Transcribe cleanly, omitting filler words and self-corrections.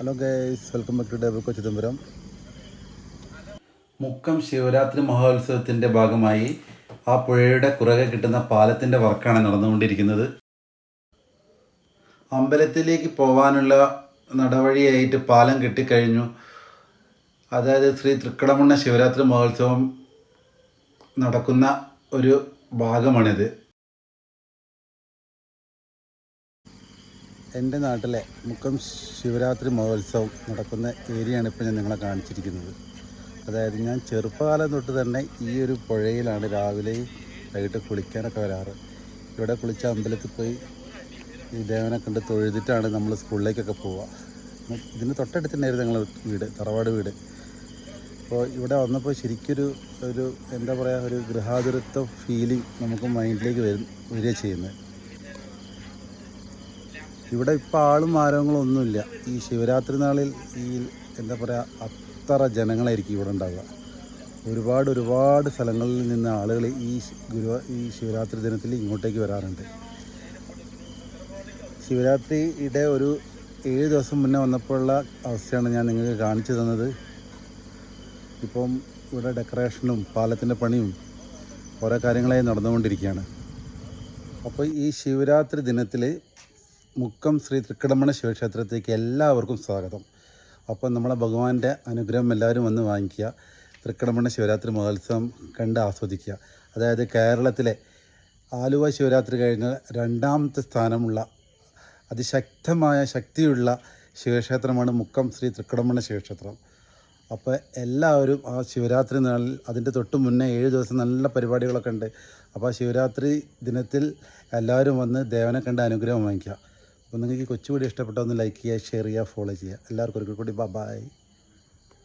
Hello guys, welcome back to ഡേബിൾ കൊച്ചിതമ്പുരം. മുക്കം ശിവരാത്രി മഹോത്സവത്തിൻ്റെ ഭാഗമായി ആ പുഴയുടെ കുറുകെ കിട്ടുന്ന പാലത്തിൻ്റെ വർക്കാണ് നടന്നുകൊണ്ടിരിക്കുന്നത്. അമ്പലത്തിലേക്ക് പോകാനുള്ള നടവഴിയായിട്ട് പാലം കെട്ടിക്കഴിഞ്ഞു. അതായത് ശ്രീ തൃക്കടമണ്ണ ശിവരാത്രി മഹോത്സവം നടക്കുന്ന ഒരു ഭാഗമാണിത്. എൻ്റെ നാട്ടിലെ മുക്കം ശിവരാത്രി മഹോത്സവം നടക്കുന്ന ഏരിയയാണ് ഇപ്പോൾ ഞാൻ നിങ്ങളെ കാണിച്ചിരിക്കുന്നത്. അതായത് ഞാൻ ചെറുപ്പകാലം തൊട്ട് തന്നെ ഈ ഒരു പുഴയിലാണ് രാവിലെ വൈകിട്ട് കുളിക്കാനൊക്കെ വരാറ്. ഇവിടെ കുളിച്ച അമ്പലത്തിൽ പോയി ഈ ദേവനെ കണ്ട് തൊഴുതിട്ടാണ് നമ്മൾ സ്കൂളിലേക്കൊക്കെ പോവുക. ഇതിന് തൊട്ടടുത്ത് തന്നെയായിരുന്നു ഞങ്ങൾ വീട്, തറവാട് വീട്. അപ്പോൾ ഇവിടെ വന്നപ്പോൾ ശരിക്കൊരു എന്താ പറയുക, ഒരു ഗൃഹാതുരത്വ ഫീലിംഗ് നമുക്ക് മൈൻഡിലേക്ക് വരിക ചെയ്യുന്നത്. ഇവിടെ ഇപ്പോൾ ആളും ആരവങ്ങളും ഒന്നുമില്ല. ഈ ശിവരാത്രി നാളിൽ ഈ എന്താ പറയുക, അത്ര ജനങ്ങളായിരിക്കും ഇവിടെ ഉണ്ടാവുക. ഒരുപാട് സ്ഥലങ്ങളിൽ നിന്ന് ആളുകൾ ഈ ശിവരാത്രി ദിനത്തിൽ ഇങ്ങോട്ടേക്ക് വരാറുണ്ട്. ശിവരാത്രിയുടെ ഒരു 7 ദിവസം മുന്നേ വന്നപ്പോഴുള്ള അവസ്ഥയാണ് ഞാൻ നിങ്ങൾക്ക് കാണിച്ചു തന്നത്. ഇപ്പം ഇവിടെ ഡെക്കറേഷനും പാലത്തിൻ്റെ പണിയും ഓരോ കാര്യങ്ങളായി നടന്നുകൊണ്ടിരിക്കുകയാണ്. അപ്പോൾ ഈ ശിവരാത്രി ദിനത്തിൽ മുക്കം ശ്രീ തൃക്കടമണ്ണ ശിവക്ഷേത്രത്തിലേക്ക് എല്ലാവർക്കും സ്വാഗതം. അപ്പം നമ്മളെ ഭഗവാന്റെ അനുഗ്രഹം എല്ലാവരും വന്ന് വാങ്ങിക്കുക. തൃക്കടമണ്ണ ശിവരാത്രി മഹോത്സവം കണ്ട് ആസ്വദിക്കുക. അതായത് കേരളത്തിലെ ആലുവ ശിവരാത്രി കഴിഞ്ഞ 2ാമത്തെ സ്ഥാനമുള്ള അതിശക്തമായ ശക്തിയുള്ള ശിവക്ഷേത്രമാണ് മുക്കം ശ്രീ തൃക്കടമണ്ണ ശിവക്ഷേത്രം. അപ്പോൾ എല്ലാവരും ആ ശിവരാത്രി നാളിൽ, അതിൻ്റെ തൊട്ട് മുന്നേ 7 ദിവസം നല്ല പരിപാടികളൊക്കെ ഉണ്ട്. അപ്പോൾ ശിവരാത്രി ദിനത്തിൽ എല്ലാവരും വന്ന് ദേവനെ കണ്ട് അനുഗ്രഹം വാങ്ങിക്കുക. അപ്പോൾ നിങ്ങൾക്ക് കൊച്ചുകൂടി ഇഷ്ടപ്പെട്ട ഒന്ന് ലൈക്ക് ചെയ്യുക, ഷെയർ ചെയ്യുക, ഫോളോ ചെയ്യുക. എല്ലാവർക്കും ഒരിക്കൽ കൂടി ബൈ.